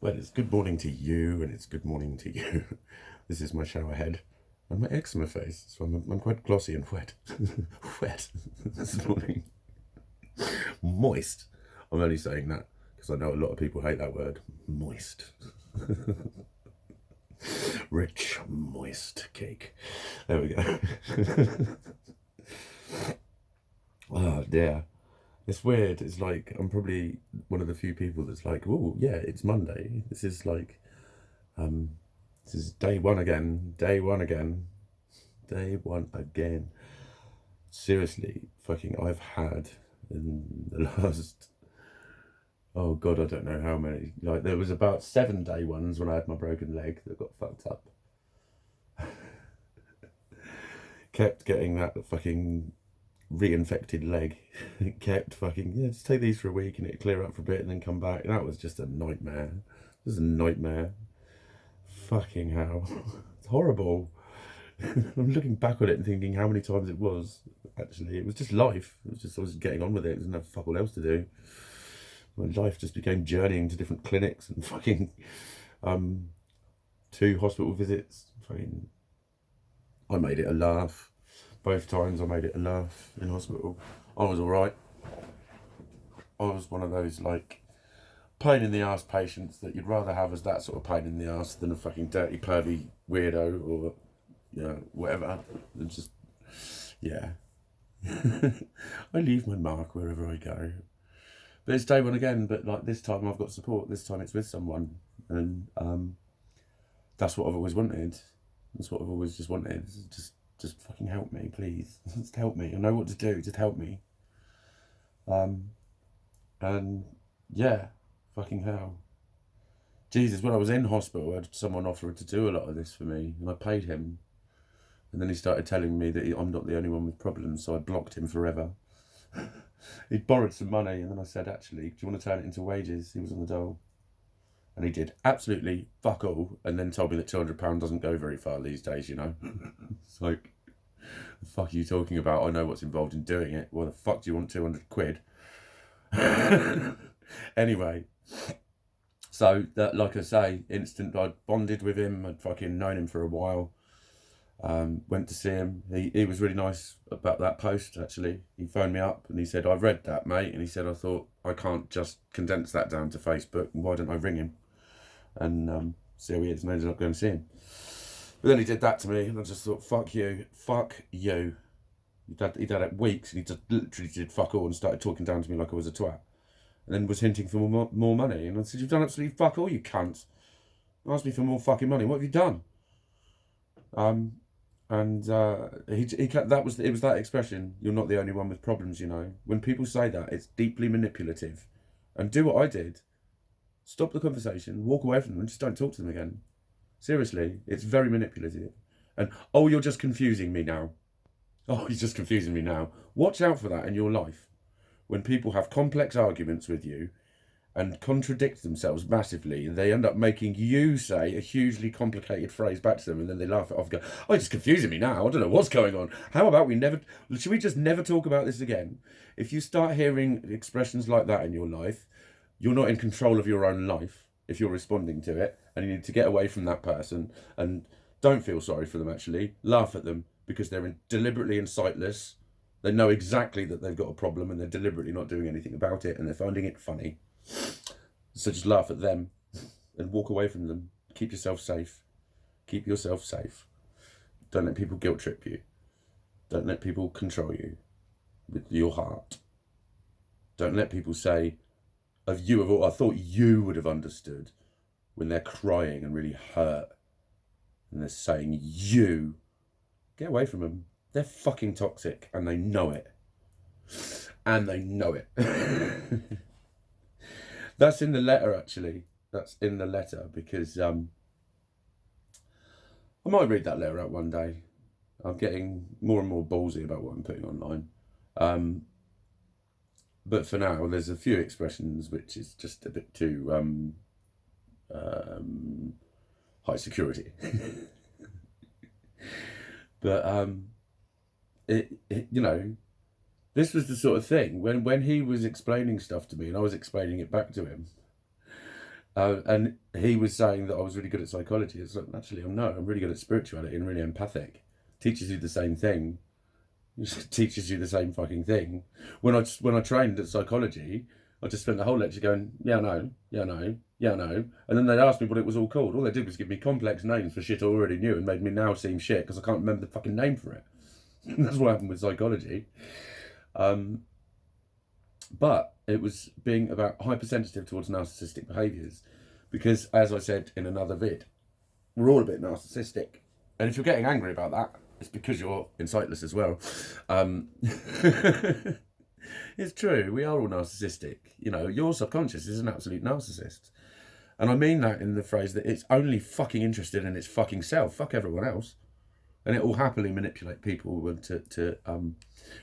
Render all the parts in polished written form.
Well, it's good morning to you, and it's good morning to you. This is my shower head and my eczema face, so I'm quite glossy and wet. Wet this morning. Moist. I'm only saying that because I know a lot of people hate that word. Moist. Rich, moist cake. There we go. Oh, dear. It's weird. It's like I'm probably one of the few people that's like, oh, yeah, it's Monday. This is like, this is day one again. Day one again. Day one again. Seriously, fucking, I've had in the last, oh God, I don't know how many. Like, there was about 7 day ones when I had my broken leg that got fucked up. Kept getting that fucking reinfected leg. It kept fucking, yeah, just take these for a week and it'd clear up for a bit and then come back. That was just a nightmare. It was a nightmare. Fucking hell. It's horrible. I'm looking back on it and thinking how many times it was. Actually, it was just life. It was just, I was getting on with it. There's no fuck all else to do. My life just became journeying to different clinics and fucking 2 hospital visits. Fucking, I made it a laugh. Both times I made it a laugh in hospital. I was alright. I was one of those, like, pain in the ass patients that you'd rather have as that sort of pain in the ass than a fucking dirty, pervy weirdo or, you know, whatever. And just, yeah. I leave my mark wherever I go. But it's day one again, but like this time I've got support. This time it's with someone. And that's what I've always wanted. That's what I've always just wanted. Just fucking help me, please. Just help me. I know what to do. Just help me. And yeah, fucking hell. Jesus, when I was in hospital, I had someone offer to do a lot of this for me, and I paid him. And then he started telling me that I'm not the only one with problems, so I blocked him forever. He'd borrowed some money, and then I said, actually, do you want to turn it into wages? He was on the dole. And he did absolutely fuck all, and then told me that £200 doesn't go very far these days, you know? It's like, the fuck are you talking about? I know what's involved in doing it. Why the fuck do you want 200 quid? Anyway, so that, like I say, I'd bonded with him. I'd fucking known him for a while. Went to see him. He was really nice about that post, actually. He phoned me up and he said, I've read that, mate. And he said, I thought, I can't just condense that down to Facebook. Why don't I ring him? And see how he is, and I ended up going to see him. But then he did that to me, and I just thought, fuck you, fuck you. He'd had it weeks, and he just literally did fuck all and started talking down to me like I was a twat. And then was hinting for more money. And I said, you've done absolutely fuck all, you cunt. Asked me for more fucking money. What have you done? It was that expression, you're not the only one with problems, you know. When people say that, it's deeply manipulative. And do what I did. Stop the conversation, walk away from them, and just don't talk to them again. Seriously, it's very manipulative. And, oh, you're just confusing me now. Oh, he's just confusing me now. Watch out for that in your life. When people have complex arguments with you and contradict themselves massively, they end up making you say a hugely complicated phrase back to them, and then they laugh it off and go, oh, you're just confusing me now. I don't know what's going on. How about should we just never talk about this again? If you start hearing expressions like that in your life, you're not in control of your own life if you're responding to it, and you need to get away from that person. And don't feel sorry for them, actually. Laugh at them, because they're deliberately insightless. They know exactly that they've got a problem, and they're deliberately not doing anything about it, and they're finding it funny. So just laugh at them and walk away from them. Keep yourself safe. Keep yourself safe. Don't let people guilt trip you. Don't let people control you with your heart. Don't let people say, of you of all, I thought you would have understood, when they're crying and really hurt and they're saying you. Get away from them. They're fucking toxic, and they know it. And they know it. That's in the letter, actually. That's in the letter, because I might read that letter out one day. I'm getting more and more ballsy about what I'm putting online. But for now, there's a few expressions which is just a bit too high security. But you know, this was the sort of thing when he was explaining stuff to me and I was explaining it back to him. And he was saying that I was really good at psychology. It's like, actually, I'm not. I'm really good at spirituality and really empathic. Teaches you the same thing. Teaches you the same fucking thing. When I trained at psychology, I just spent the whole lecture going, yeah, no, yeah, no, yeah, no. And then they'd ask me what it was all called. All they did was give me complex names for shit I already knew and made me now seem shit because I can't remember the fucking name for it. That's what happened with psychology. But it was being about hypersensitive towards narcissistic behaviours. Because, as I said in another vid, we're all a bit narcissistic. And if you're getting angry about that, it's because you're insightless as well. It's true, we are all narcissistic. You know, your subconscious is an absolute narcissist. And I mean that in the phrase that it's only fucking interested in its fucking self. Fuck everyone else. And it will happily manipulate people to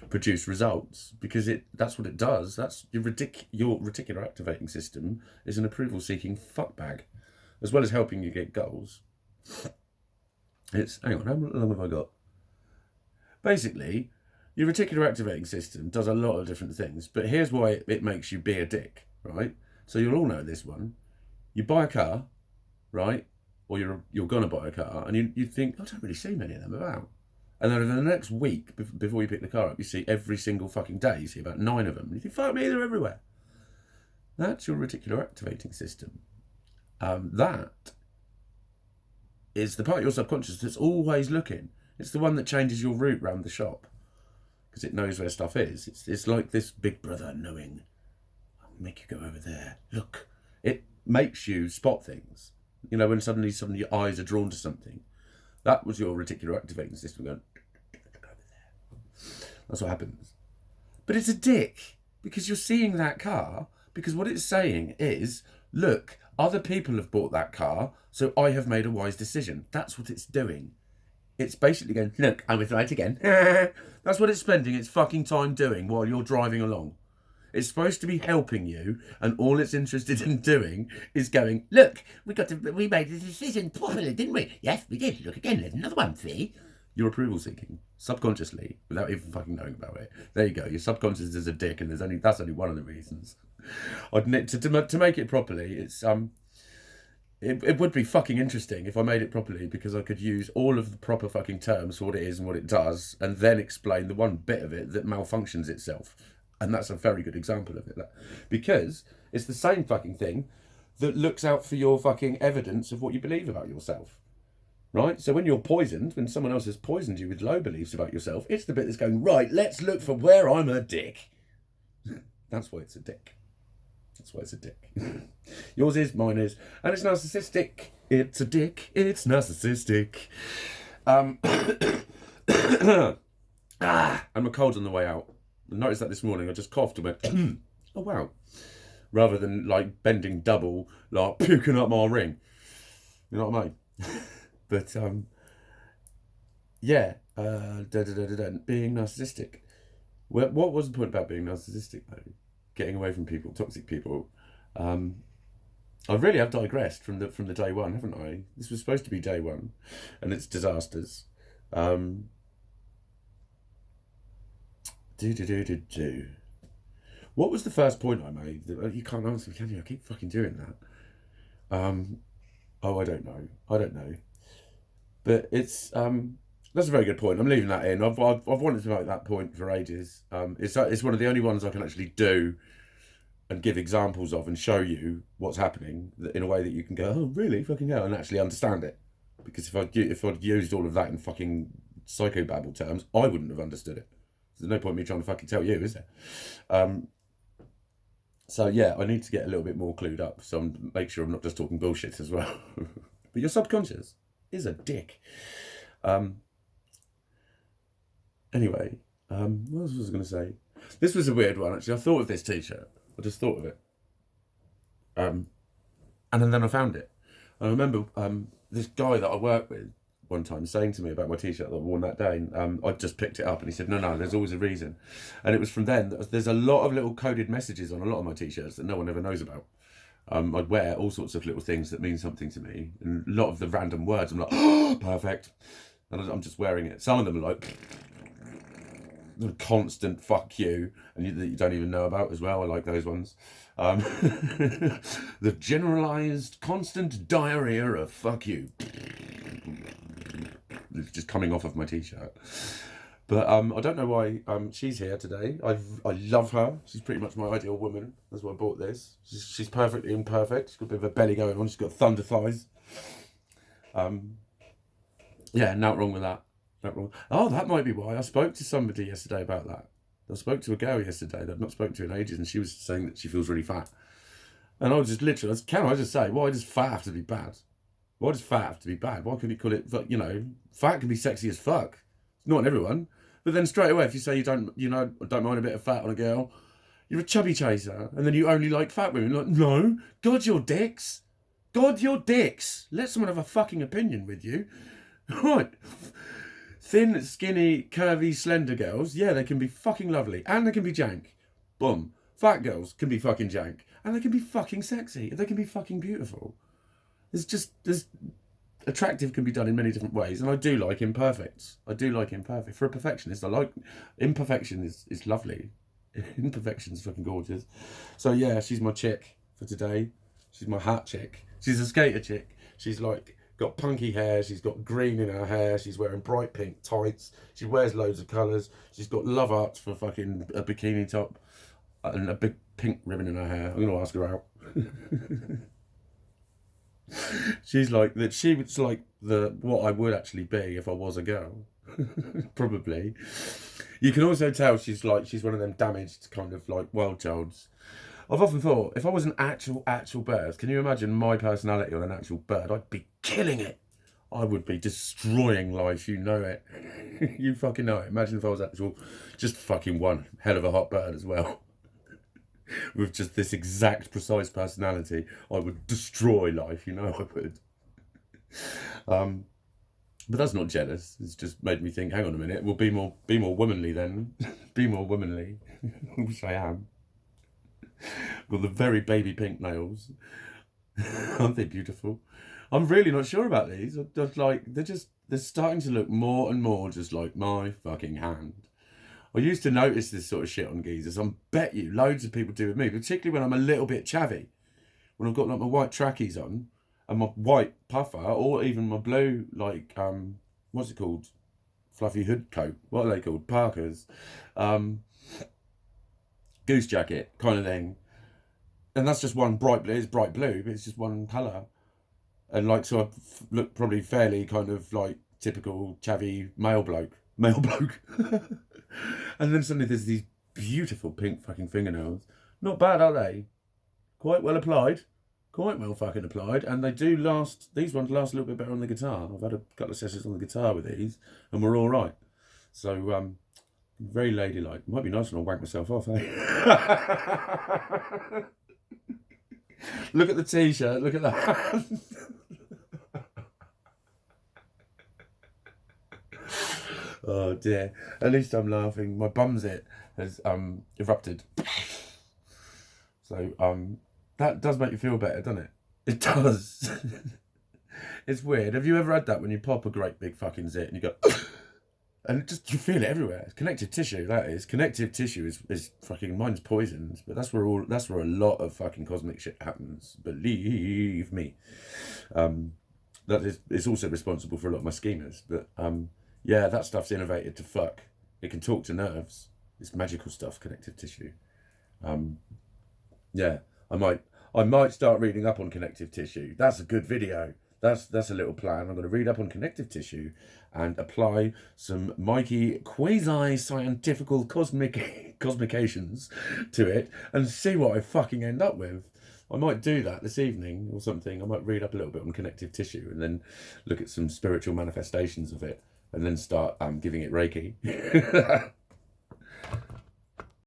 produce results because that's what it does. That's your reticular activating system is an approval-seeking fuckbag, as well as helping you get goals. Hang on, how long have I got? Basically, your reticular activating system does a lot of different things, but here's why it makes you be a dick, right? So you'll all know this one. You buy a car, right? Or you're gonna buy a car, and you think, I don't really see many of them about. And then in the next week, before you pick the car up, you see every single fucking day, you see about 9 of them. And you think, fuck me, they're everywhere. That's your reticular activating system. That is the part of your subconscious that's always looking. It's the one that changes your route round the shop because it knows where stuff is. It's like this big brother knowing, I'll make you go over there. Look, it makes you spot things. You know, when suddenly your eyes are drawn to something. That was your reticular activating system going, go over there. That's what happens. But it's a dick because you're seeing that car because what it's saying is, look, other people have bought that car, so I have made a wise decision. That's what it's doing. It's basically going, look, I was right again. That's what it's spending its fucking time doing while you're driving along. It's supposed to be helping you, and all it's interested in doing is going, look, we made the decision properly, didn't we? Yes, we did. Look again, there's another one, see? You're approval seeking, subconsciously, without even fucking knowing about it. There you go, your subconscious is a dick, and that's only one of the reasons. To make it properly, it would be fucking interesting if I made it properly because I could use all of the proper fucking terms for what it is and what it does, and then explain the one bit of it that malfunctions itself. And that's a very good example of it. Because it's the same fucking thing that looks out for your fucking evidence of what you believe about yourself. Right? So when you're poisoned, when someone else has poisoned you with low beliefs about yourself, it's the bit that's going, right, let's look for where I'm a dick. That's why it's a dick. That's why it's a dick. Yours is, mine is. And it's narcissistic. It's a dick. It's narcissistic. And my cold's on the way out. I noticed that this morning. I just coughed and went, oh wow. Rather than like bending double, like puking up my ring. You know what I mean? But yeah. Being narcissistic. Well, what was the point about being narcissistic though? Getting away from people, toxic people. I really have digressed from the day one, haven't I? This was supposed to be day one, and it's disasters. What was the first point I made? You can't answer me, can you? I keep fucking doing that. I don't know. But it's that's a very good point. I'm leaving that in. I've wanted to make that point for ages. It's one of the only ones I can actually do and give examples of and show you what's happening in a way that you can go, oh really, fucking hell, and actually understand it. Because if I'd used all of that in fucking psychobabble terms, I wouldn't have understood it. There's no point in me trying to fucking tell you, is there? So yeah, I need to get a little bit more clued up, so make sure I'm not just talking bullshit as well. But your subconscious is a dick. Anyway, what else was I going to say? This was a weird one, actually. I thought of this t-shirt. I just thought of it. And then I found it. I remember this guy that I work with one time saying to me about my t-shirt that I worn that day. I just picked it up and he said, no, there's always a reason. And it was from then. There's a lot of little coded messages on a lot of my t-shirts that no one ever knows about. I'd wear all sorts of little things that mean something to me. And a lot of the random words, I'm like, oh, perfect. And I'm just wearing it. Some of them are like, the constant fuck you, and that you don't even know about as well. I like those ones. The generalized constant diarrhea of fuck you. It's just coming off of my t-shirt. But I don't know why she's here today. I love her. She's pretty much my ideal woman. That's why I bought this. She's perfectly imperfect. She's got a bit of a belly going on. She's got thunder thighs. Yeah, nothing wrong with that. Nothing wrong. Oh, that might be why. I spoke to somebody yesterday about that. I spoke to a girl yesterday that I've not spoken to in ages, and she was saying that she feels really fat. And I was just literally, can I just say, why does fat have to be bad? Why does fat have to be bad? Why couldn't you call it, you know, fat can be sexy as fuck. Not on everyone. But then straight away, if you say don't mind a bit of fat on a girl, you're a chubby chaser, and then you only like fat women. Like, no, God, you're dicks. God, you're dicks. Let someone have a fucking opinion with you. Right. Thin, skinny, curvy, slender girls, yeah, they can be fucking lovely. And they can be jank. Boom. Fat girls can be fucking jank. And they can be fucking sexy. They can be fucking beautiful. There's attractive can be done in many different ways. And I do like imperfects. I do like imperfect. For a perfectionist, I like... Imperfection is lovely. Imperfection's fucking gorgeous. So yeah, she's my chick for today. She's my hat chick. She's a skater chick. She's like... got punky hair, she's got green in her hair, she's wearing bright pink tights, she wears loads of colours, she's got love arts for fucking a bikini top and a big pink ribbon in her hair. I'm going to ask her out. She's like that. She was like what I would actually be if I was a girl. Probably. You can also tell she's one of them damaged kind of like wild childs. I've often thought, if I was an actual bird, can you imagine my personality on an actual bird? I'd be killing it. I would be destroying life, you know it. You fucking know it. Imagine if I was just fucking one hell of a hot bird as well. With just this exact precise personality, I would destroy life, you know I would. But that's not jealous. It's just made me think, hang on a minute, we'll be more womanly then. Be more womanly, which I am. Got the very baby pink nails. Aren't they beautiful? I'm really not sure about these. They're starting to look more and more just like my fucking hand. I used to notice this sort of shit on geezers. I bet you loads of people do with me, particularly when I'm a little bit chavvy. When I've got like my white trackies on and my white puffer, or even my blue, like, what's it called? Fluffy hood coat. What are they called? Parkers. Goose jacket kind of thing. And that's just one bright blue. It's bright blue, but it's just one colour. And like, so I look probably fairly kind of like typical chavvy male bloke. And then suddenly there's these beautiful pink fucking fingernails. Not bad, are they? Quite well applied. Quite well fucking applied. And they do last, these ones last a little bit better on the guitar. I've had a couple of sessions on the guitar with these and we're all right. So, very ladylike. Might be nice when I wank myself off, eh? Look at the t-shirt, look at that. Oh dear. At least I'm laughing. My bumzit has erupted. So that does make you feel better, doesn't it? It does. It's weird. Have you ever had that when you pop a great big fucking zit and you go and you feel it everywhere? It's connective tissue, that is. Connective tissue is fucking, mine's poisons, but that's where a lot of fucking cosmic shit happens. Believe me. It's also responsible for a lot of my schemas, but yeah, that stuff's innovated to fuck. It can talk to nerves. It's magical stuff, connective tissue. Yeah, I might start reading up on connective tissue. That's a good video. That's a little plan. I'm going to read up on connective tissue and apply some Mikey quasi-scientifical cosmications to it and see what I fucking end up with. I might do that this evening or something. I might read up a little bit on connective tissue and then look at some spiritual manifestations of it and then start giving it Reiki.